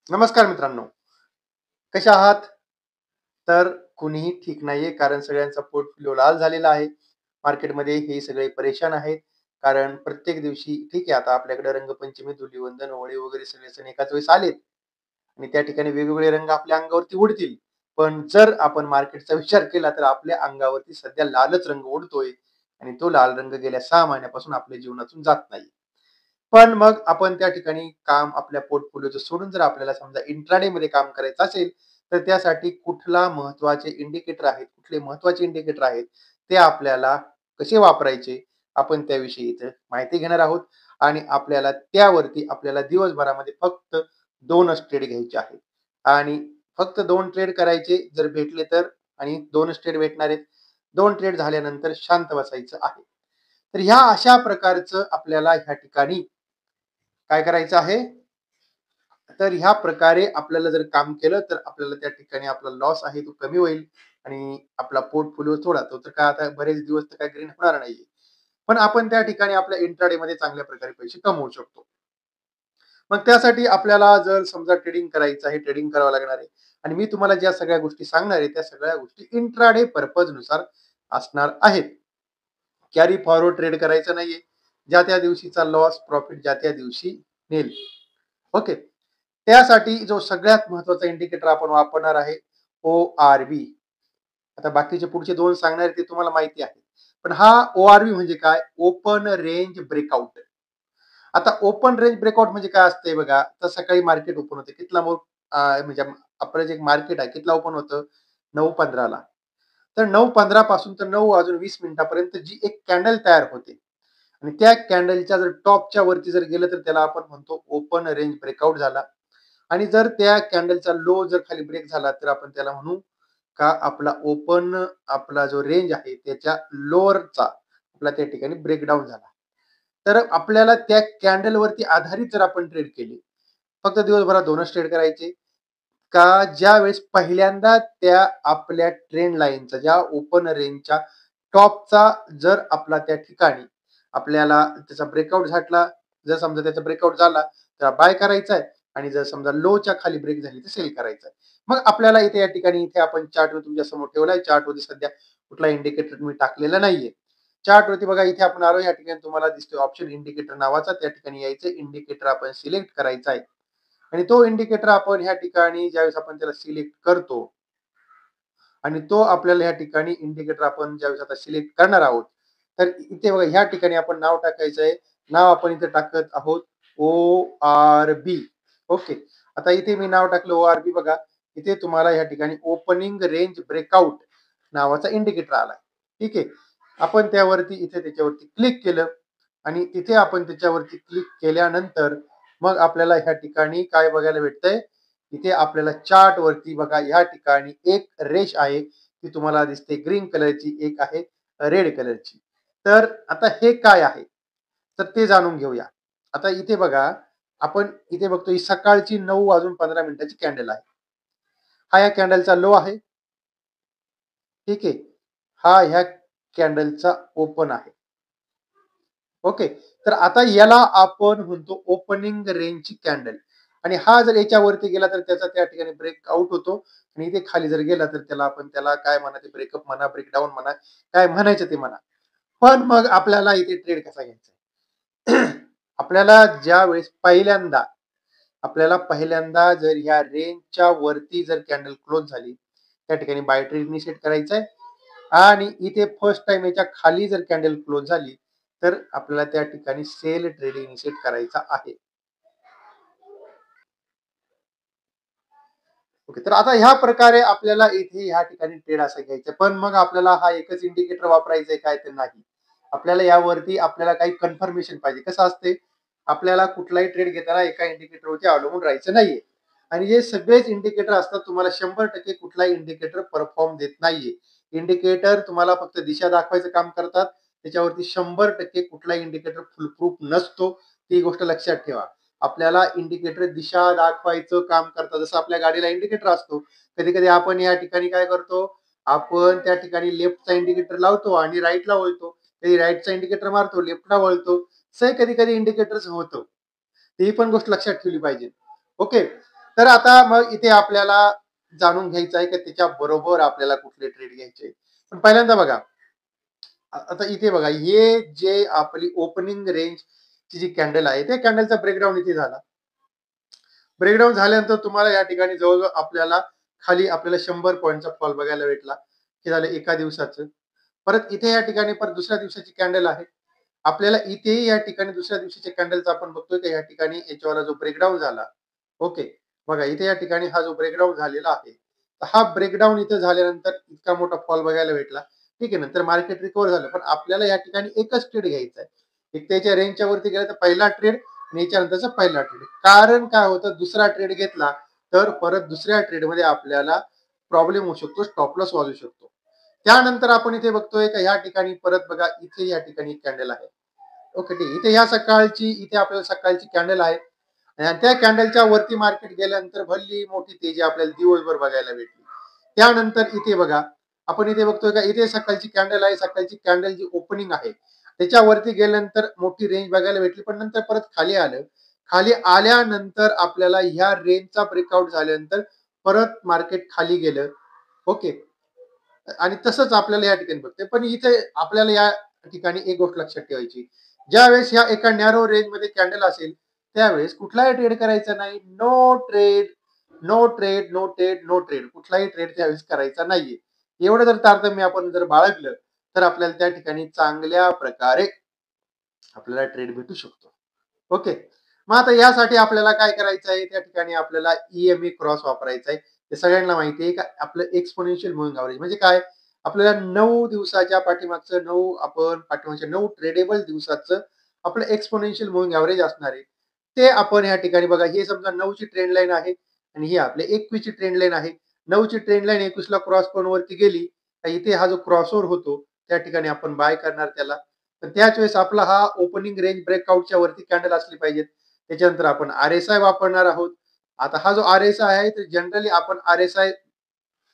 नमस्कार मित्रांनो, कशा आहात? तर कुणीही ठीक नाहीये कारण सगळ्यांचा पोर्टफोलिओ लाल झालेला आहे. मार्केटमध्ये हे सगळे परेशान आहेत. कारण प्रत्येक दिवशी ठीक आहे, आता आपल्याकडे रंगपंचमी, धुलीवंदन, होळी वगैरे सगळे सण एकाच वेळेस आलेत आणि त्या ठिकाणी वेगवेगळे रंग आपल्या अंगावरती उडतील. पण जर आपण मार्केटचा विचार केला तर आपल्या अंगावरती सध्या लालच रंग उडतोय आणि तो लाल रंग गेल्या 6 महिन्यापासून आपल्या जीवनातून जात नाही. पण मग आपण त्या ठिकाणी काम आपल्या पोर्टफोलिओचं सोडून जर आपल्याला समजा इंट्राडेमध्ये काम करायचं असेल, तर त्यासाठी कुठला महत्त्वाचे इंडिकेटर आहेत, कुठले महत्त्वाचे इंडिकेटर आहेत, ते आपल्याला कसे वापरायचे, आपण त्याविषयी इथे माहिती घेणार आहोत आणि आपल्याला त्यावरती आपल्याला दिवसभरामध्ये फक्त 2च ट्रेड घ्यायचे आहेत आणि फक्त 2 ट्रेड करायचे. जर भेटले तर आणि 2च ट्रेड भेटणार आहेत. 2 ट्रेड झाल्यानंतर शांत बसायचं आहे. तर ह्या अशा प्रकारचं आपल्याला ह्या ठिकाणी काय करायचं आहे? तर ह्या प्रकारे आपल्याला जर काम केलं, तर आपल्याला त्या ठिकाणी आपला लॉस आहे तो कमी होईल आणि आपला पोर्टफोलिओ थोडा तो तर काय आता बरेच दिवस तर काय ग्रीन होणार नाहीये. पण आपण त्या ठिकाणी आपल्या इंट्राडेमध्ये चांगल्या प्रकारे पैसे कमवू शकतो. मग त्यासाठी आपल्याला जर समजा ट्रेडिंग करायचं आहे, ट्रेडिंग करावं लागणार आहे आणि मी तुम्हाला ज्या सगळ्या गोष्टी सांगणार आहे, त्या सगळ्या गोष्टी इंट्राडे पर्पजनुसार असणार आहेत. कॅरी फॉरवर्ड ट्रेड करायचं नाहीये. ज्या त्या दिवशीचा लॉस, प्रॉफिट ज्या त्या दिवशी नेल. ओके. त्यासाठी जो सगळ्यात महत्त्वाचा इंडिकेटर आपण वापरणार आहे, ओ-आर-व्ही. आता बाकीचे पुढचे 2 सांगणार आहे ते तुम्हाला माहिती आहे. पण हा ओ-आर-व्ही म्हणजे काय? Open range breakout. आता ओपन रेंज ब्रेकआउट म्हणजे काय असतंय बघा, तर सकाळी मार्केट ओपन होते. कितीला मग म्हणजे आपलं जे मार्केट आहे कितीला ओपन होतं? 9:15 ला. तर 9:15 पासून तर 9 वाजून 20 मिनिटापर्यंत जी एक कॅन्डल तयार होते आणि त्या कॅन्डलच्या जर टॉपच्या वरती जर गेलं तर त्याला आपण म्हणतो ओपन रेंज ब्रेकआउट झाला. आणि जर त्या कॅन्डलचा लो जर खाली ब्रेक झाला तर आपण त्याला म्हणू का आपला ओपन आपला जो रेंज आहे त्याच्या लोअरचा आपला त्या ठिकाणी ब्रेकडाऊन झाला. तर आपल्याला त्या कॅन्डलवरती आधारित जर आपण ट्रेड केली, फक्त दिवसभरात 2च ट्रेड करायचे. का ज्यावेळेस पहिल्यांदा त्या आपल्या ट्रेंड लाईनचा ज्या ओपन रेंजच्या टॉपचा जर आपला त्या ठिकाणी आपल्याला त्याचा ब्रेकआउट झाला, जर समजा त्याचा ब्रेकआउट झाला तर बाय करायचा आहे आणि जर समजा लोच्या खाली ब्रेक झाली तर सेल करायचा आहे. मग आपल्याला इथे या ठिकाणी इथे आपण चार्ट तुमच्या समोर ठेवलाय. चार्टवरती सध्या कुठला इंडिकेटर मी टाकलेला नाहीये. चार्टवरती बघा इथे आपण आलो, या ठिकाणी तुम्हाला दिसतोय ऑप्शन इंडिकेटर नावाचा. त्या ठिकाणी यायचं, इंडिकेटर आपण सिलेक्ट करायचा आहे आणि तो इंडिकेटर आपण ह्या ठिकाणी ज्यावेळेस आपण त्याला सिलेक्ट करतो आणि तो आपल्याला ह्या ठिकाणी इंडिकेटर आपण ज्यावेळेस आता सिलेक्ट करणार आहोत, तर इथे बघा ह्या ठिकाणी आपण नाव टाकायचं आहे. नाव आपण इथे टाकत आहोत ओ-आर-बी. ओके. आता इथे मी नाव टाकलं ओ-आर-बी. बघा इथे तुम्हाला ह्या ठिकाणी ओपनिंग रेंज ब्रेकआउट नावाचा इंडिकेटर आला. ठीक आहे. आपण त्यावरती इथे त्याच्यावरती क्लिक केलं आणि तिथे आपण त्याच्यावरती क्लिक केल्यानंतर मग आपल्याला ह्या ठिकाणी काय बघायला भेटतंय, इथे आपल्याला चार्ट वरती बघा या ठिकाणी एक रेष आहे, ती तुम्हाला दिसते ग्रीन कलरची, एक आहे रेड कलरची. तर आता हे काय आहे? तर ते जाणून घेऊया. आता इथे बघा, आपण इथे बघतो ही सकाळची 9:15 कॅन्डल आहे. हा या कॅन्डलचा लो आहे. ठीक आहे. हा ह्या कॅन्डलचा ओपन आहे. ओके. तर आता याला आपण म्हणतो ओपनिंग रेंजची कॅन्डल आणि हा जर याच्यावरती गेला तर त्याचा त्या ठिकाणी ब्रेकआउट होतो आणि इथे खाली जर गेला तर त्याला आपण त्याला काय म्हणा, ते ब्रेकअप म्हणा, ब्रेकडाउन म्हणा, काय म्हणायचं ते म्हणा. पण मग आपल्याला इथे ट्रेड कसा घ्यायचा आहे? आपल्याला ज्यावेळेस पहिल्यांदा जर ह्या रेंजच्या वरती जर कॅन्डल क्लोज झाली, त्या ठिकाणी बाय ट्रेड इनिशिएट करायचा आहे आणि इथे फर्स्ट टाइम याच्या खाली जर कॅन्डल क्लोज झाली, तर आपल्याला त्या ठिकाणी सेल ट्रेड इनिशिएट करायचा आहे. ओके. तर आता ह्या प्रकारे आपल्याला इथे ह्या ठिकाणी ट्रेड असा घ्यायचा. पण मग आपल्याला हा एकच इंडिकेटर वापरायचा आहे काय? तर नाही. आपल्याला यावरती आपल्याला काही कन्फर्मेशन पाहिजे. कसं असते, आपल्याला कुठलाही ट्रेड घेताना एका इंडिकेटरवरती अवलंबून राहायचं नाहीये. आणि जे सगळेच इंडिकेटर असतात तुम्हाला 100% कुठलाही इंडिकेटर परफॉर्म देत नाहीये. इंडिकेटर तुम्हाला फक्त दिशा दाखवायचं काम करतात. त्याच्यावरती 100% कुठलाही इंडिकेटर फुलप्रूफ नसतो. ती गोष्ट लक्षात ठेवा. आपल्याला इंडिकेटर दिशा दाखवायचं काम करतात. जसं आपल्या गाडीला इंडिकेटर असतो. कधी-कधी आपण या ठिकाणी काय करतो, आपण त्या ठिकाणी लेफ्टचा इंडिकेटर लावतो आणि राईटला वळतो. कधी राईटचा इंडिकेटर मारतो, लेफ्टला वळतो. असंही कधी-कधी इंडिकेटर्स होतं. ही पण गोष्ट लक्षात ठेवली पाहिजे. ओके. तर आता मग इथे आपल्याला जाणून घ्यायचं आहे की त्याच्या बरोबर आपल्याला कुठले ट्रेड घ्यायचे. पण पहिल्यांदा बघा, आता इथे बघा, हे जे आपली ओपनिंग रेंजची जी कॅन्डल आहे, त्या कॅन्डलचा ब्रेकडाउन इथे झाला. ब्रेकडाउन झाल्यानंतर तुम्हाला या ठिकाणी जवळ आपल्याला खाली आपल्याला 100 पॉइंटचा फॉल बघायला भेटला. हे झालं एका दिवसाचं. परत इथे या ठिकाणी परत दुसऱ्या दिवसाची कॅन्डल आहे. आपल्याला इथेही या ठिकाणी दुसऱ्या दिवशीच्या कॅन्डलचा आपण बघतोय की या ठिकाणी याच्यावाला जो ब्रेकडाउन झाला. ओके. बघा इथे या ठिकाणी हा जो ब्रेकडाउन झालेला आहे. तर हा ब्रेकडाउन इथे झाल्यानंतर इतका मोठा फॉल बघायला भेटला. ठीक आहे. नंतर मार्केट रिकव्हर झालं. पण आपल्याला या ठिकाणी एकच ट्रेड घ्यायचा आहे. एक त्याच्या रेंजच्या वरती गेला तर पहिला ट्रेड आणि याच्यानंतरचा पहिला ट्रेड. कारण काय होतं, दुसरा ट्रेड घेतला तर परत दुसऱ्या ट्रेडमध्ये आपल्याला प्रॉब्लेम होऊ शकतो, स्टॉप लॉस वाजू शकतो. त्यानंतर आपण इथे बघतोय का ह्या ठिकाणी परत बघा, इथे या ठिकाणी कॅन्डल आहे. ओके, ठीक. इथे ह्या सकाळची इथे आपल्याला सकाळची कॅन्डल आहे आणि त्या कॅन्डलच्या वरती मार्केट गेल्यानंतर भल्ली मोठी तेजी आपल्याला दिवसभर बघायला भेटली. त्यानंतर इथे बघा, आपण इथे बघतोय का इथे सकाळची कॅन्डल आहे. सकाळची कॅन्डल जी ओपनिंग आहे त्याच्यावरती गेल्यानंतर मोठी रेंज बघायला भेटली, पण नंतर परत खाली आलं. खाली आल्यानंतर आपल्याला ह्या रेंजचा ब्रेकआउट झाल्यानंतर परत मार्केट खाली गेलं. ओके. आणि तसंच आपल्याला या ठिकाणी बघते. पण इथे आपल्याला या ठिकाणी एक गोष्ट लक्षात ठेवायची. ज्यावेळेस ह्या एका नॅरो रेंजमध्ये कॅन्डल असेल, त्यावेळेस कुठलाही ट्रेड करायचा नाही. No trade, no trade, no trade, no trade. कुठलाही ट्रेड त्यावेळेस करायचा नाहीये. एवढं जर तारतम्य आपण जर बाळगलं, तर आपल्याला त्या ठिकाणी चांगल्या प्रकारे आपल्याला ट्रेड भेटू शकतो. ओके. मग आता यासाठी आपल्याला काय करायचं आहे, त्या ठिकाणी आपल्याला ईएमए क्रॉस वापरायचा आहे. ते सगळ्यांना माहिती आहे का आपलं एक्सपोनेन्शियल मूव्हिंग एव्हरेज म्हणजे काय? आपल्याला 9 दिवसाच्या पाठीमागचं 9 आपण पाठीमागच्या 9 ट्रेडेबल दिवसाचं आपलं एक्सपोनेन्शियल मूव्हिंग एव्हरेज असणार आहे. ते आपण या ठिकाणी बघा, हे समजा 9 ची ट्रेंड लाईन आहे आणि ही आपल्या 21 ची ट्रेंड लाईन आहे. 9 ची ट्रेंड लाईन 21 ला क्रॉस करून वरती गेली, तर इथे हा जो क्रॉसओव्हर होतो, त्या ठिकाणी आपण बाय करणार त्याला. तर त्याच वेळेस आपला हा ओपनिंग रेंज ब्रेकआउटच्या वरती कॅन्डल असली पाहिजे. त्याच्यानंतर आपण आर-एस-आय वापरणार आहोत. आता हा जो आर-एस-आय आहे, तर जनरली आपण आर-एस-आय,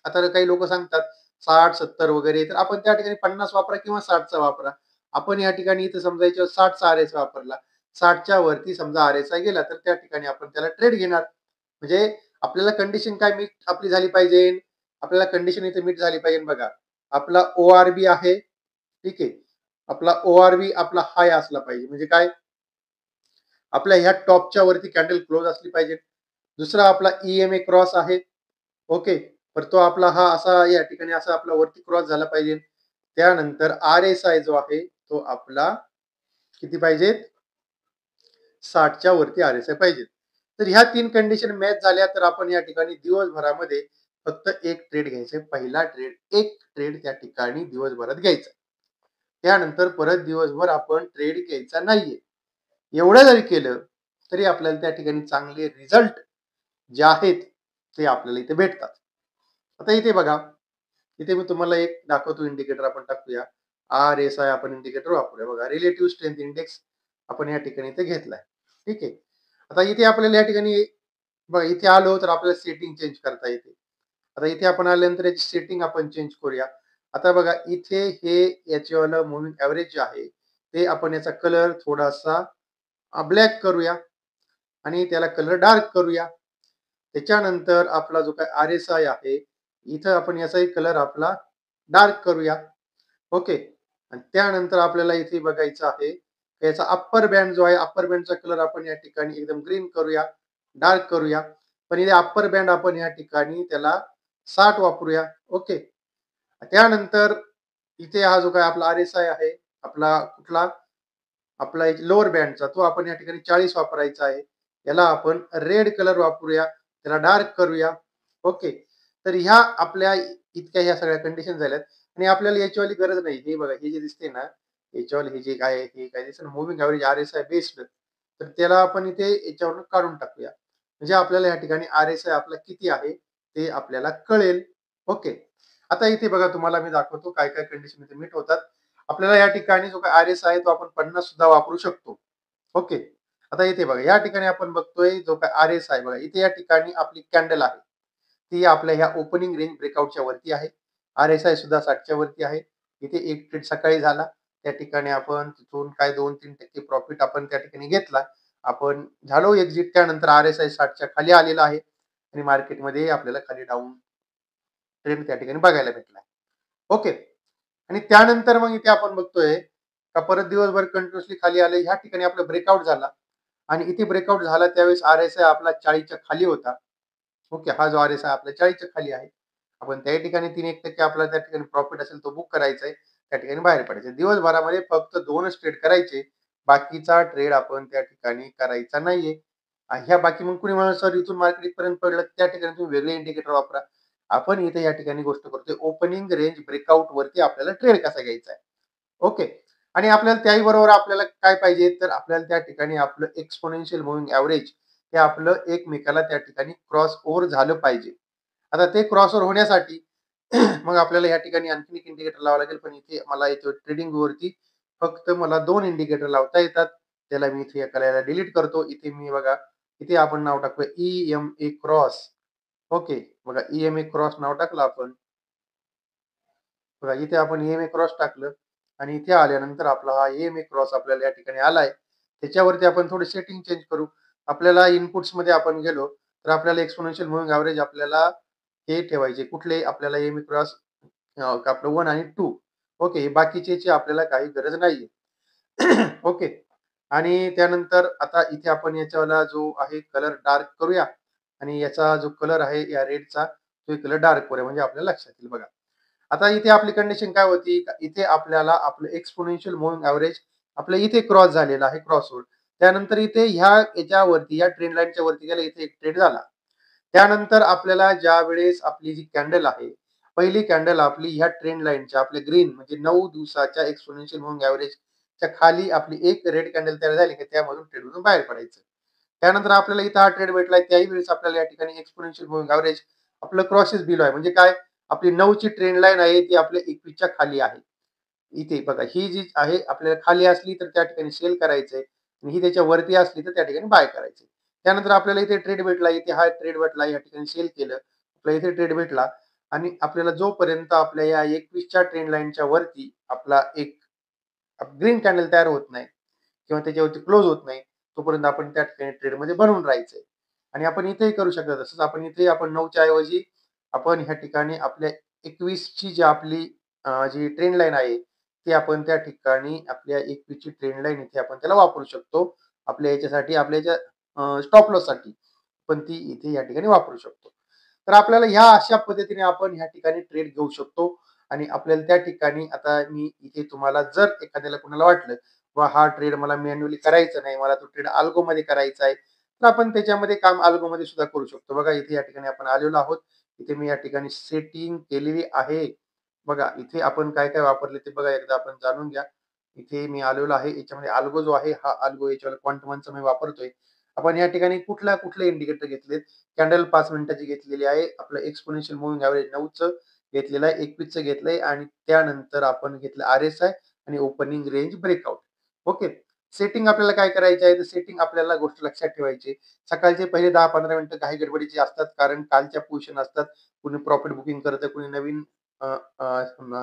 आता काही लोक सांगतात 60-70 वगैरे, तर आपण त्या ठिकाणी 50 वापरा किंवा 60चा वापरा. आपण या ठिकाणी इथे समजा याच्यावर 60चा आर-एस-आय वापरला. 60च्या वरती समजा आर-एस-आय गेला, तर त्या ठिकाणी आपण त्याला ट्रेड घेणार. म्हणजे आपल्याला कंडिशन काय मीट आपली झाली पाहिजे? आपल्याला कंडिशन इथे मीट झाली पाहिजे बघा. आपला ओ-आर-बी आहे, ठीक आहे. आपला ओ-आर-बी आपला हाय असला पाहिजे. म्हणजे काय? आपल्या ह्या टॉपच्या वरती कॅन्डल क्लोज असली पाहिजे. दुसरा आपला ईएमए क्रॉस आहे. ओके. तर तो आपला हा असा या ठिकाणी असा आपला वरती क्रॉस झाला पाहिजे. त्यानंतर आर-एस-आय जो आहे तो आपला किती पाहिजे? 60च्या वरती आर-एस-आय पाहिजे. तर ह्या 3 कंडिशन मॅच झाल्या तर आपण या ठिकाणी दिवसभरामध्ये फक्त एक ट्रेड घ्यायचा. पहिला ट्रेड, एक ट्रेड त्या ठिकाणी दिवसभरात घ्यायचा. त्यानंतर परत दिवसभर आपण ट्रेड घ्यायचा नाहीये. एवढं जरी केलं तरी आपल्याला त्या ठिकाणी चांगले रिझल्ट जे आहेत ते आपल्याला इथे भेटतात. आता इथे बघा, इथे मी तुम्हाला एक दाखवतो इंडिकेटर आपण टाकूया. आर-एस-आय आपण इंडिकेटर वापरूया. बघा, रिलेटिव्ह स्ट्रेंथ इंडेक्स आपण या ठिकाणी इथे घेतलाय. ठीक आहे. आता इथे आपल्याला या ठिकाणी बघा, इथे आलो तर आपल्याला सेटिंग चेंज करता येते. आता इथे आपण आल्यानंतर याची सेटिंग आपण चेंज करूया. आता बघा, इथे हे याच्यावालं मूव्हिंग एव्हरेज जे आहे ते आपण याचा कलर थोडासा ब्लॅक करूया आणि त्याला कलर डार्क करूया. त्याच्यानंतर आपला जो काही आर-एस-आय आहे, इथं आपण याचाही कलर आपला डार्क करूया. ओके. आणि त्यानंतर आपल्याला इथे बघायचं आहे, याचा अप्पर बँड जो आहे, अप्पर बँडचा कलर आपण या ठिकाणी एकदम ग्रीन करूया, डार्क करूया. पण इथे अप्पर बँड आपण या ठिकाणी त्याला 60 वापरूया. ओके. त्यानंतर इथे हा जो काही आपला आर-एस-आय आहे, आपला कुठला? आपला एक लोअर बँडचा, तो आपण या ठिकाणी 40 वापरायचा आहे. याला आपण रेड कलर वापरूया, त्याला डार्क करूया. ओके. तर ह्या आपल्या इतक्या ह्या सगळ्या कंडिशन झाल्यात आणि आपल्याला याच्यावाली गरज नाही. हे बघा, हे जे दिसते ना, याच्यावाले हे जे काय आहे, हे काय दिसतं ना, मूव्हिंग एव्हरेज आर-एस-आय बेस्ड, तर त्याला आपण इथे याच्यावरून काढून टाकूया. म्हणजे आपल्याला या ठिकाणी आर-एस-आय आपला किती आहे ते आपल्याला कळेल. ओके. आता इथे बघा, तुम्हाला मी दाखवतो काय काय कंडिशन इथे मीट होतात. आपल्याला या ठिकाणी जो काही आर-एस आहे तो आपण 50 सुद्धा वापरू शकतो. ओके. आता इथे बघा, या ठिकाणी आपण बघतोय जो काही आर-एस आहे बघा, इथे या ठिकाणी आपली कॅन्डल आहे. ती आपल्या ह्या ओपनिंग रेंज ब्रेकआउटच्या वरती आहे. आर-एस-आय सुद्धा 60च्या वरती आहे. इथे एक ट्रेड सकाळी झाला. त्या ठिकाणी आपण तिथून काय 2-3% प्रॉफिट आपण त्या ठिकाणी घेतला. आपण झालो एक्झिट. त्यानंतर आर-एस-आय 60च्या खाली आलेला आहे. आणि मार्केटमध्ये आपल्याला खाली डाउन ट्रेंड त्या ठिकाणी बघायला भेटला. ओके. आणि त्यानंतर मग इथे आपण बघतोय का परत दिवसभर कंटिन्युअसली खाली आले. ह्या ठिकाणी आपला ब्रेकआउट झाला आणि इथे ब्रेकआउट झाला त्यावेळेस RSI आपला 40च्या खाली होता. ओके. हा जो RSI आपला 40च्या खाली आहे. आपण त्या ठिकाणी 3-1% आपला त्या ठिकाणी प्रॉफिट असेल तो बुक करायचा आहे. त्या ठिकाणी बाहेर पडायचं. दिवसभरामध्ये फक्त 2च ट्रेड करायचे. बाकीचा ट्रेड आपण त्या ठिकाणी करायचा नाहीये. ह्या बाकी मग कुणी म्हणेल, "सर इथून मार्केट इथपर्यंत पडलं." त्या ठिकाणी तुम्ही वेगळे इंडिकेटर वापरा. आपण इथे या ठिकाणी गोष्ट करतोय ओपनिंग रेंज ब्रेकआउट वरती आपल्याला ट्रेड कसा घ्यायचा आहे. ओके. आणि आपल्याला त्याही बरोबर आपल्याला काय पाहिजे तर आपल्याला त्या ठिकाणी आपलं एक्स्पोनेन्शियल मूव्हिंग एव्हरेज हे आपलं एकमेकाला त्या ठिकाणी क्रॉस ओव्हर झालं पाहिजे. आता ते क्रॉस ओव्हर होण्यासाठी मग आपल्याला या ठिकाणी आणखीन एक इंडिकेटर लावावं लागेल. पण इथे मला याच्यावर ट्रेडिंग वरती फक्त मला 2 इंडिकेटर लावता येतात. त्याला मी इथे एकाला डिलीट करतो. इथे मी बघा, इथे आपण नाव टाकूया EMA क्रॉस. ओके. बघा EMA क्रॉस नाव टाकलं आपण. बघा इथे आपण EMA क्रॉस टाकलं आणि इथे आल्यानंतर आपला हा EMA क्रॉस आपल्याला या ठिकाणी आलाय. त्याच्यावरती आपण थोडी सेटिंग चेंज करू. आपल्याला इनपुट्समध्ये आपण गेलो, तर आपल्याला एक्स्पोनेन्शियल मूव्हिंग एव्हरेज आपल्याला हे ठेवायचे कुठले आपल्याला EMA क्रॉस आपलं 1 आणि 2. ओके. बाकीचे आपल्याला काही गरज नाहीये. ओके. आणि त्यानंतर आता इथे आपण याच्यावाला जो आहे कलर डार्क करूया आणि याचा जो कलर आहे या रेडचा तो कलर डार्क करूया म्हणजे आपल्याला लक्षात येईल बघा. आता इथे आपली कंडिशन काय होती? इथे आपल्याला आपलं एक्स्पोनेन्शियल मूव्हिंग एव्हरेज आपलं इथे क्रॉस झालेलं आहे क्रॉसवर. त्यानंतर इथे याच्यावरती या ट्रेंड लाईनच्या वरती गेला इथे एक ट्रेड झाला. त्यानंतर आपल्याला ज्यावेळेस आपली जी कॅन्डल आहे, पहिली कॅन्डल आपली ह्या ट्रेंड लाईनच्या आपल्या ग्रीन म्हणजे 9 दिवसाच्या एक्स्पोनेन्शियल मूव्हिंग एव्हरेजच्या खाली आपली एक रेड कॅन्डल तयार झाली की त्यामधून ट्रेडमधून बाहेर पडायचं. त्यानंतर आपल्याला इथं हा ट्रेड भेटलाय त्याही वेळेस आपल्याला या ठिकाणी एक्स्पोनेन्शियल मूव्हिंग एव्हरेज आपलं क्रॉसेस बिलो आहे. म्हणजे काय? आपली 9 ची ट्रेंड लाईन आहे ती आपल्या 21च्या खाली आहे. इथे बघा ही जी आहे आपल्याला खाली असली तर त्या ठिकाणी सेल करायचंय आणि ही त्याच्या वरती असली तर त्या ठिकाणी बाय करायचंय. त्यानंतर आपल्याला इथे ट्रेड भेटला, इथे हा ट्रेड भेटला, या ठिकाणी सेल केलं. आपल्याला इथे ट्रेड भेटला आणि आपल्याला जोपर्यंत आपल्या या 21च्या ट्रेंड लाईनच्या वरती आपला एक ग्रीन कॅन्डल तयार होत नाही किंवा त्याच्यावरती क्लोज होत नाही, तोपर्यंत आपण त्या ठिकाणी ट्रेडमध्ये बनवून राहायचंय. आणि आपण इथेही करू शकता तसंच आपण इथे आपण 9च्या ऐवजी आपण ह्या ठिकाणी आपल्या 21ची जी आपली जी ट्रेंड लाईन आहे, ती आपण त्या ठिकाणी आपल्या 21ची ट्रेंड लाईन इथे आपण त्याला वापरू शकतो. आपल्या याच्यासाठी आपल्या याच्या स्टॉप लॉससाठी. पण ती इथे या ठिकाणी वापरू शकतो. तर आपल्याला ह्या अशा पद्धतीने आपण ह्या ठिकाणी ट्रेड घेऊ शकतो आणि आपल्याला त्या ठिकाणी आता मी इथे तुम्हाला जर एखाद्याला कोणाला वाटलं, "वा हा ट्रेड मला मॅन्युअली करायचा नाही, मला तो ट्रेड अल्गोमध्ये करायचा आहे." तर आपण त्याच्यामध्ये काम अल्गोमध्ये सुद्धा करू शकतो. बघा इथे या ठिकाणी आपण आलेलो आहोत. इथे मी या ठिकाणी सेटिंग केलेली आहे. बघा इथे आपण काय-काय वापरले ते बघा एकदा आपण जाणून घ्या. इथे मी आलेलो आहे. याच्यामध्ये अल्गो जो आहे हा अल्गो याच्यावर क्वांटमचा मी वापरतोय. आपण या ठिकाणी कुठले इंडिकेटर घेतलेत. कॅन्डल 5 मिनिटाची घेतलेली आहे. आपलं एक्स्पोनेन्शियल मूव्हिंग एव्हरेज 9चं घेतलेलं आहे. 21चं घेतलंय आणि त्यानंतर आपण घेतलं RSI आणि opening range breakout. Okay. Setting आपल्याला काय करायची आहे, तर सेटिंग आपल्याला गोष्ट लक्षात ठेवायची. सकाळचे पहिले 10-15 मिनिटं घाई गडबडीची असतात, कारण कालच्या पोझिशन असतात. कुणी प्रॉफिट बुकिंग करतं, कुणी नवीन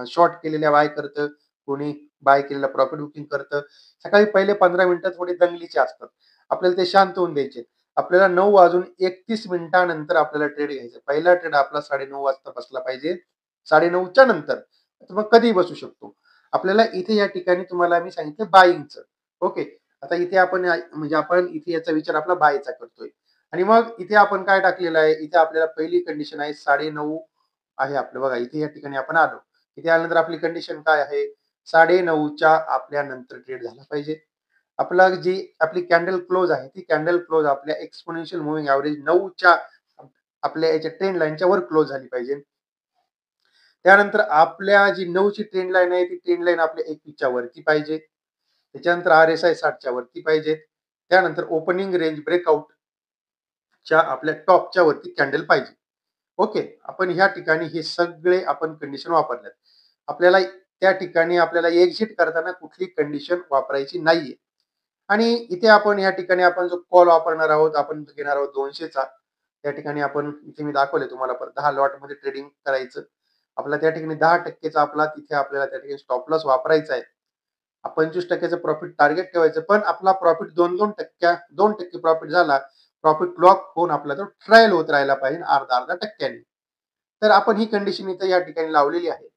शॉर्ट केलेल्या बाय करतं, कोणी बाय केलेला प्रॉफिट बुकिंग करतं. सकाळी पहिले 15 मिनिटं थोडी दंगलीचे असतात. आपल्याला ते शांत होऊन द्यायचे. आपल्याला 9 वाजून 31 मिनिटानंतर आपल्याला ट्रेड घ्यायचा. पहिला ट्रेड आपला 9:30 वाजता बसला पाहिजे. 9:30च्या नंतर. तर मग कधीही बसू शकतो. आपल्याला इथे या ठिकाणी तुम्हाला मी सांगितलं बायिंगचं. ओके. आता इथे आपण म्हणजे आपण इथे याचा विचार आपला बायचा करतोय. आणि मग इथे आपण काय टाकलेलं आहे, इथे आपल्याला पहिली कंडिशन आहे 9:30 आहे आपलं बघा इथे या ठिकाणी आपण आलो. इथे आल्यानंतर आपली कंडिशन काय आहे 9:30च्या आपल्या नंतर ट्रेड झाला पाहिजे. आपला जी आपली कॅन्डल क्लोज आहे ती कॅन्डल क्लोज आपल्या एक्स्पोनेन्शियल मूव्हिंग एव्हरेज 9च्या आपल्या याच्या ट्रेंड लाईनच्या वर क्लोज झाली पाहिजे. त्यानंतर आपल्या जी 9ची ट्रेंड लाईन आहे ती ट्रेंड लाईन आपल्या 21च्या वरती पाहिजे. त्याच्यानंतर RSI 60च्या वरती पाहिजे. त्यानंतर ओपनिंग रेंज ब्रेकआउटच्या आपल्या टॉपच्या वरती कॅन्डल पाहिजे. ओके. आपण ह्या ठिकाणी हे सगळे आपण कंडिशन वापरल्यात. आपल्याला त्या ठिकाणी आपल्याला एक्झिट करताना कुठली कंडिशन वापरायची नाहीये. आणि इथे आपण या ठिकाणी आपण जो कॉल वापरणार आहोत, आपण घेणार आहोत 200चा. त्या ठिकाणी आपण इथे मी दाखवले तुम्हाला परत 10 लॉटमध्ये ट्रेडिंग करायचं. आपला त्या ठिकाणी 10% चा आपला तिथे आपल्याला त्या ठिकाणी स्टॉप लॉस वापरायचा आहे. 25% प्रॉफिट टार्गेट ठेवायचं. पण आपला प्रॉफिट 2% प्रॉफिट झाला. प्रॉफिट लॉक होऊन आपला तो ट्रायल होत राहिला पाहिजे अर्धा-अर्धा टक्क्यांनी. तर आपण ही कंडिशन इथं या ठिकाणी लावलेली आहे.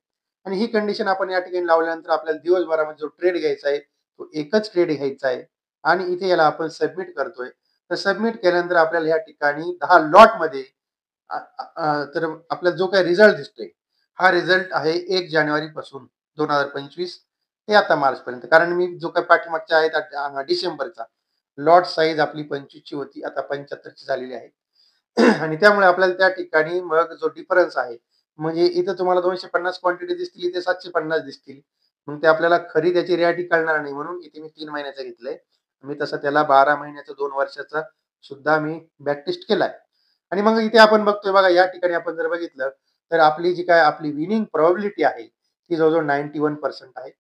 आणि ही कंडिशन आपण या ठिकाणी लावल्यानंतर आपल्याला दिवसभरामध्ये जो ट्रेड घ्यायचा आहे, तो एकच ट्रेड घ्यायचा आहे आणि इथे याला आपण सबमिट करतोय. तर सबमिट केल्यानंतर आपल्याला या ठिकाणी 10 लॉटमध्ये तर आपल्याला जो काही रिझल्ट दिसतोय, हा रिझल्ट आहे 1 जानेवारीपासून 2025 ते आता मार्चपर्यंत. कारण मी जो काही पाठीमागच्या आहेत डिसेंबरचा लॉट साइज आपली 25 ची होती, आता 75 ची झालेली आहे. आणि त्यामुळे आपल्याला त्या ठिकाणी मग जो डिफरन्स आहे, म्हणजे इथं तुम्हाला 250 क्वांटिटी दिसतील, इथे 750 दिसतील. मग ते आपल्याला खरी त्याची रिॲलिटी कळणार नाही म्हणून इथे मी 3 महिन्याचं घेतलंय. मी तसं त्याला 12 महिन्याचा, 2 वर्षाचा सुद्धा मी बॅक टेस्ट केलाय. आणि मग इथे आपण बघतोय बघा, या ठिकाणी आपण जर बघितलं, तर आपली जी काय आपली विनिंग प्रोबॅबिलिटी आहे, ती जवळ-जवळ 91% आहे.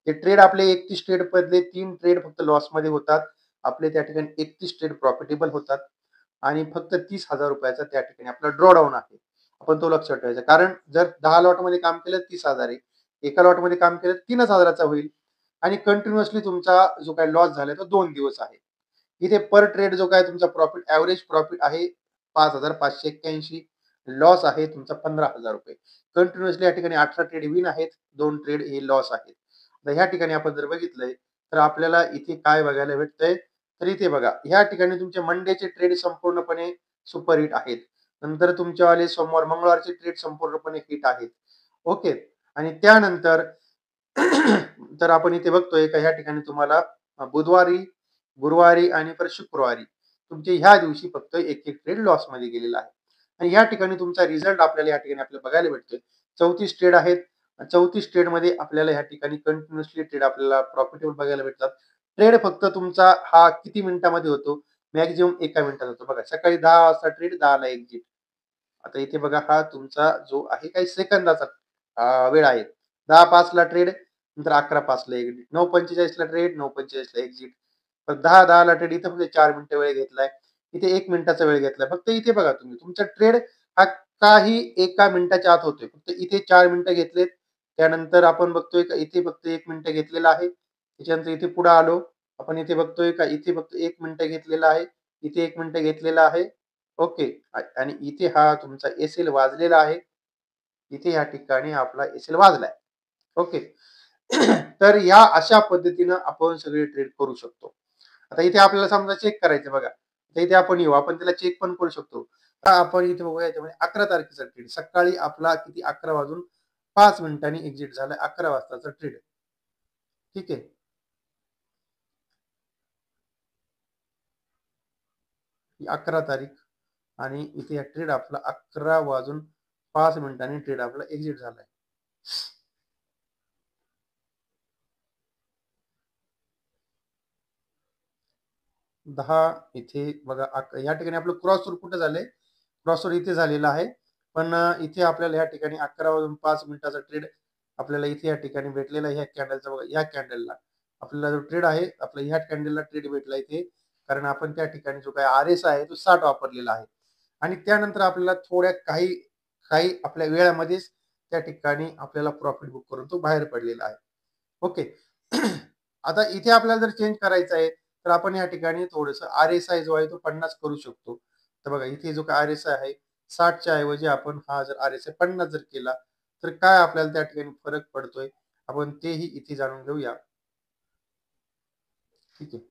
ते ट्रेड आपले 31 ट्रेडमधले 3 ट्रेड फक्त लॉसमध्ये होतात. आपले त्या ठिकाणी 31 ट्रेड प्रॉफिटेबल होतात आणि फक्त ₹30,000 चा त्या ठिकाणी आपला ड्रॉडाउन आहे. आपण तो लक्षात ठेवायचा. कारण जर 10 लॉटमध्ये काम केलं 30,000 आहे. एका लॉटमध्ये काम केलं 3,000 चा होईल आणि कंटिन्युअसली तुमचा जो काही लॉस झालाय तो 2 दिवस आहे. इथे पर ट्रेड जो काय तुमचा प्रॉफिट एव्हरेज प्रॉफिट आहे 5,581. लॉस आहे तुमचा ₹15,000. कंटिन्युअसली या ठिकाणी 18 ट्रेड विन आहेत, 2 ट्रेड हे लॉस आहेत. तर ह्या ठिकाणी आपण जर बघितलंय, तर आपल्याला इथे काय बघायला भेटतंय, तर इथे बघा, ह्या ठिकाणी तुमचे मंडेचे ट्रेड संपूर्णपणे सुपर हिट आहेत. नंतर तुमच्यावाले सोमवार, मंगळवारचे ट्रेड संपूर्णपणे हिट आहेत. ओके. आणि त्यानंतर तर आपण इथे बघतोय का ह्या ठिकाणी तुम्हाला बुधवारी, गुरुवारी आणि परत शुक्रवारी तुमचे ह्या दिवशी फक्त एक-एक ट्रेड लॉसमध्ये गेलेला आहे. आणि या ठिकाणी तुमचा रिझल्ट आपल्याला या ठिकाणी आपल्याला बघायला भेटतोय. 34 ट्रेड आहेत. 34 ट्रेडमध्ये आपल्याला ह्या ठिकाणी कंटिन्युअसली ट्रेड आपल्याला प्रॉफिटेबल बघायला भेटतात. ट्रेड फक्त तुमचा हा किती मिनिटामध्ये होतो? मॅक्सिमम 1 मिनिटात होतो. बघा, सकाळी 10 वाजता ट्रेड, 10 ला एक्झिट. आता इथे बघा, हा तुमचा जो आहे काही सेकंदाचा वेळ आहे. 10:05 ला ट्रेड, नंतर 11:05 ला एक्झिट. 9:45 ला ट्रेड, 9:45 ला एक्झिट. तर 10:10 ला ट्रेड, इथं फक्त 4 मिनिटं वेळ घेतलाय. इथे 1 मिनिटाचा वेळ घेतलाय. फक्त इथे बघा तुम्ही, तुमचा ट्रेड हा काही एका मिनिटाच्या आत होतोय. फक्त इथे 4 मिनिटं घेतलेत. त्यानंतर आपण बघतोय का इथे फक्त 1 मिनिटं घेतलेलं आहे. त्याच्यानंतर इथे पुढे आलो. आपण इथे बघतोय का इथे फक्त 1 मिनिटं घेतलेलं आहे. इथे 1 मिनिटं घेतलेलं आहे. ओके. आणि इथे हा तुमचा एस-एल वाजलेला आहे. इथे या ठिकाणी आपला एस-एल वाजलाय. ओके. तर या अशा पद्धतीनं आपण सगळे ट्रेड करू शकतो. आता इथे आपल्याला समजा चेक करायचं बघा. तर इथे आपण येऊ. आपण त्याला चेक पण करू शकतो. आता आपण इथे बघूया याच्यामध्ये 11 तारखेचा ट्रेड. सकाळी आपला किती 11 वाजून 5 मिनिटांनी एक्झिट झालाय. 11 वाजताचा ट्रेड. ठीक आहे. 11 तारीख आणि इथे हा ट्रेड आपला 11 वाजून 5 मिनिटांनी ट्रेड आपला एक्झिट झालाय. 10 इथे बघा, या ठिकाणी आपलं क्रॉसओव्हर कुठे झालंय? क्रॉसओव्हर इथे झालेला आहे. पण इथे आपल्याला या ठिकाणी 11 वाजून 5 मिनिटाचा ट्रेड आपल्याला इथे या ठिकाणी भेटलेला आहे. ह्या कॅन्डलचा बघा, या कॅन्डलला आपल्याला जो ट्रेड आहे, आपला ह्या कॅन्डलला ट्रेड भेटला इथे. कारण आपण त्या ठिकाणी जो काही आर-एस आहे तो 60 वापरलेला आहे. आणि त्यानंतर आपल्याला थोड्या काही काही आपल्या वेळामध्येच त्या ठिकाणी आपल्याला प्रॉफिट बुक करून तो बाहेर पडलेला आहे. ओके. आता इथे आपल्याला जर चेंज करायचं आहे, तर आपण या ठिकाणी थोडंसं आर-एस-आय जो आहे तो 50 करू शकतो. तर बघा, इथे जो काही आर-एस-आय आहे 60 च्या ऐवजी आपण हा जर आर-एस-आय 50 जर केला, तर काय आपल्याला त्या ठिकाणी फरक पडतोय? आपण तेही इथे जाणून घेऊया. ठीक आहे.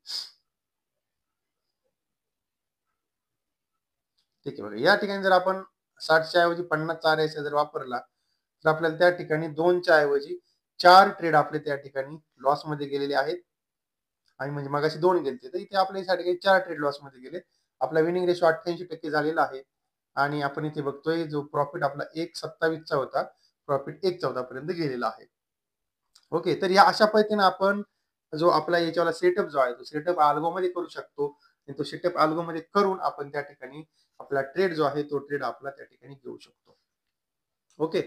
ठीक आहे बघा. या ठिकाणी जर आपण 60 च्या ऐवजी 50 चा आर-एस-आय जर वापरला, तर आपल्याला त्या ठिकाणी 2 च्या ऐवजी 4 ट्रेड आपले त्या ठिकाणी लॉसमध्ये गेलेले आहेत. आणि म्हणजे मगाशी 2 गेलते. तर इथे आपल्या यासाठी काही 4 ट्रेड लॉसमध्ये गेले. आपला विनिंग रेशो 88% झालेला आहे. आणि आपण इथे बघतोय जो प्रॉफिट आपला 1.27 चा होता, प्रॉफिट 1.14 पर्यंत गेलेला आहे. ओके. तर या अशा पद्धतीने आपण जो आपला याच्यावाला सेटअप जो आहे, तो सेटअप अल्गोमध्ये करू शकतो. आणि तो सेटअप अल्गोमध्ये करून आपण त्या ठिकाणी आपला ट्रेड जो आहे, तो ट्रेड आपला त्या ठिकाणी घेऊ शकतो. ओके.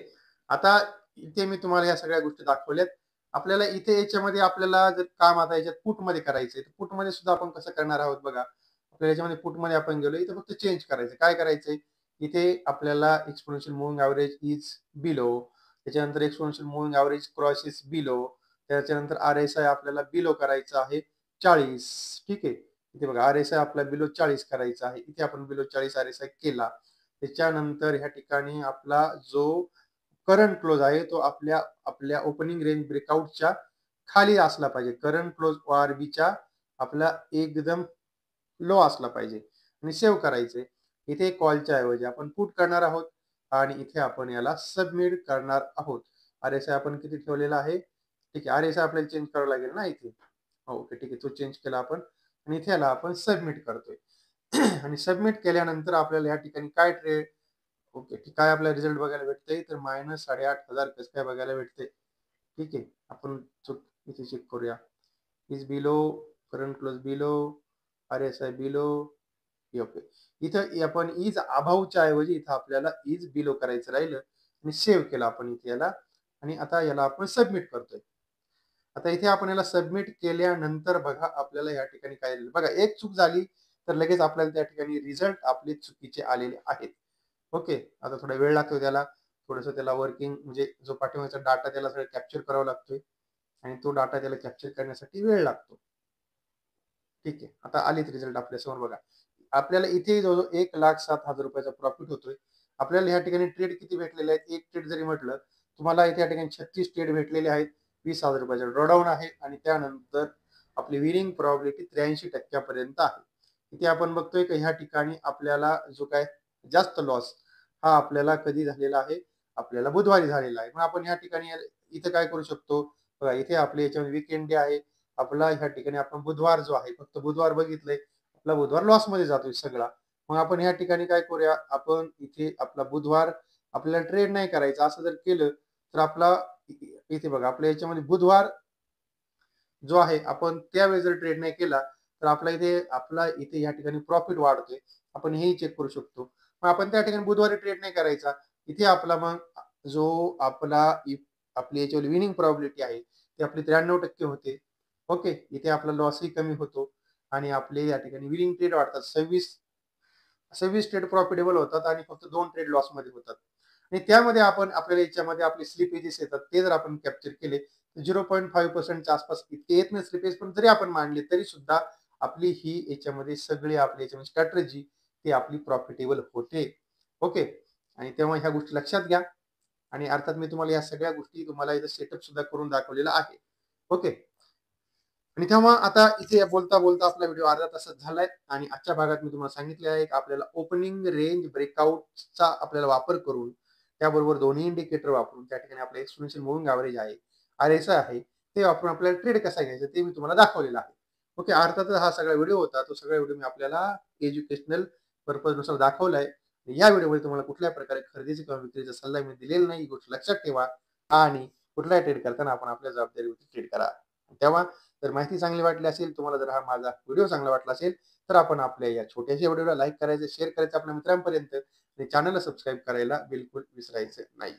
आता इथे मी तुम्हाला या सगळ्या गोष्टी दाखवल्यात. आपल्याला इथे याच्यामध्ये आपल्याला जर काम आता याच्यात पुटमध्ये करायचंय, तर पुटमध्ये सुद्धा आपण कसं करणार आहोत बघा. आपल्याला याच्यामध्ये पुटमध्ये आपण गेलो, इथे फक्त चेंज करायचं. काय करायचंय? इथे आपल्याला exponential moving average is below. त्याच्यानंतर exponential moving average cross is below. त्याच्यानंतर आर-एस-आय आपल्याला बिलो करायचं आहे 40. ठीक आहे. इथे बघा आर-एस-आय आपला बिलो 40 करायचा आहे. इथे आपण बिलो 40 आर-एस-आय केला. त्याच्यानंतर ह्या ठिकाणी आपला जो करंट क्लोज आहे तो आपल्या आपल्या ओपनिंग रेंज ब्रेकआउटच्या खाली असला पाहिजे. करंट क्लोज ओ-आर-बीच्या आपला एकदम लो असला पाहिजे आणि सेव्ह करायचे. इथे कॉलच्या ऐवजी आपण पुट करणार आहोत आणि इथे आपण याला सबमिट करणार आहोत. आर-एस-आय आपण किती ठेवलेला आहे? ठीक आहे. आर-एस-आय आपल्याला चेंज करावं लागेल ना इथे. ओके, ठीक आहे. तो चेंज केला आपण आणि इथे याला आपण सबमिट करतोय. आणि सबमिट केल्यानंतर आपल्याला या ठिकाणी काय ट्रेड ओके, काय आपल्याला रिझल्ट बघायला भेटतंय तर -8,500 कसं काय बघायला भेटतंय. ठीक आहे. आपण इथे चेक करूया. Is below, current close below, R-S-I below, okay. इथं आपण इज अबाउटच्या ऐवजी इथं आपल्याला इज बिलो करायचं राहिलं आणि सेव्ह केलं आपण इथे याला आणि आता याला आपण सबमिट करतोय. आता इथे आपण याला सबमिट केल्यानंतर बघा आपल्याला या ठिकाणी काय बघा एक चूक झाली तर लगेच आपल्याला त्या ठिकाणी रिझल्ट आपले चुकीचे आलेले आहेत. ओके. आता थोडा वेळ लागतो त्याला. थोडंसं त्याला वर्किंग म्हणजे जो पाठीमागचा डाटा त्याला सगळं कॅप्चर करावा लागतोय आणि तो डाटा त्याला कॅप्चर करण्यासाठी वेळ लागतो. ठीक आहे. आता आलेत रिझल्ट आपल्यासमोर बघा. आपल्याला इथे जवळ-जवळ ₹1,07,000 चा प्रॉफिट होतोय. आपल्याला या ठिकाणी ट्रेड किती भेटलेले आहेत? एक ट्रेड जरी म्हटलं, तुम्हाला इथे या ठिकाणी 36 ट्रेड भेटलेले आहेत. ₹20,000 चा ड्रॉडाउन आहे आणि त्यानंतर आपली विनिंग प्रोबॅबिलिटी 83% पर्यंत आहे. इथे आपण बघतोय की ह्या ठिकाणी आपल्याला जो काय जास्त लॉस हा आपल्याला कधी झालेला आहे? आपल्याला बुधवारी झालेला आहे. मग आपण या ठिकाणी इथे काय करू शकतो? बघा इथे आपल्या याच्यामध्ये वीकेंड डे आहे. आपला ह्या ठिकाणी आपण बुधवार जो आहे, फक्त बुधवार बघितलंय. आपला बुधवार लॉसमध्ये जातोय सगळा. मग आपण ह्या ठिकाणी काय करूया? आपण इथे आपला बुधवार आपल्याला ट्रेड नाही करायचा. असं जर केलं तर आपला इथे बघा आपल्या याच्यामध्ये बुधवार जो आहे आपण त्यावेळेस जर ट्रेड नाही केला, तर आपला इथे या ठिकाणी प्रॉफिट वाढतोय. आपण हेही चेक करू शकतो. मग आपण त्या ठिकाणी बुधवारी ट्रेड नाही करायचा. इथे आपला मग जो आपला आपली याच्यावर विनिंग प्रोबॅबिलिटी आहे, ती आपली 93% होते. ओके. इथे आपला लॉसही कमी होतो आणि आपले या ठिकाणी विनिंग ट्रेड वाढतात. 26 ट्रेड प्रॉफिटेबल होतात आणि फक्त 2 ट्रेड लॉसमध्ये होतात. आणि त्यामध्ये आपण आपल्याला याच्यामध्ये आपले स्लिपेजेस येतात. ते जर आपण कॅप्चर केले, तर 0.5% च्या आसपास इतके येत नाही स्लिपेज, पण जरी आपण मांडले तरी सुद्धा आपली ही याच्यामध्ये सगळी आपली याच्यामध्ये स्ट्रॅटेजी ती आपली प्रॉफिटेबल होते. ओके. आणि तेव्हा ह्या गोष्टी लक्षात घ्या आणि अर्थात मी तुम्हाला या सगळ्या गोष्टी तुम्हाला इथं सेटअप सुद्धा करून दाखवलेला आहे. ओके. आणि तेव्हा आता इथे बोलता-बोलता आपला व्हिडिओ अर्धा तासाचा झालाय आणि आजच्या भागात मी तुम्हाला सांगितले आहे की आपल्याला ओपनिंग रेंज ब्रेकआउटचा आपल्याला वापर करून, त्याबरोबर दोन्ही इंडिकेटर वापरून त्या ठिकाणी आपलं एक्सपोनेन्शियल मूव्हिंग एव्हरेज आहे, आर-एस-आय आहे, ते वापरून आपल्याला ट्रेड कसा घ्यायचा ते मी तुम्हाला दाखवलेलं आहे. ओके. अर्थातच हा सगळा व्हिडिओ होता. तो सगळा व्हिडिओ मी आपल्याला एज्युकेशनल पर्पजनुसार दाखवलाय. या व्हिडिओमध्ये तुम्हाला कुठल्याही प्रकारे खरेदीचा किंवा विक्रीचा सल्ला मी दिलेला नाही. ही गोष्ट लक्षात ठेवा आणि कुठलाही ट्रेड करताना आपण आपल्या जबाबदारीवरती ट्रेड करा. तेव्हा जर माहिती चांगली वाटली असेल, तुम्हाला जर हा माझा व्हिडिओ चांगला वाटला असेल, तर आपण आपल्या या छोट्याशा व्हिडिओला लाईक करायचं, शेअर करायचं आपल्या मित्रांपर्यंत आणि चॅनलला सबस्क्राईब करायला बिलकुल विसरायचं नाही.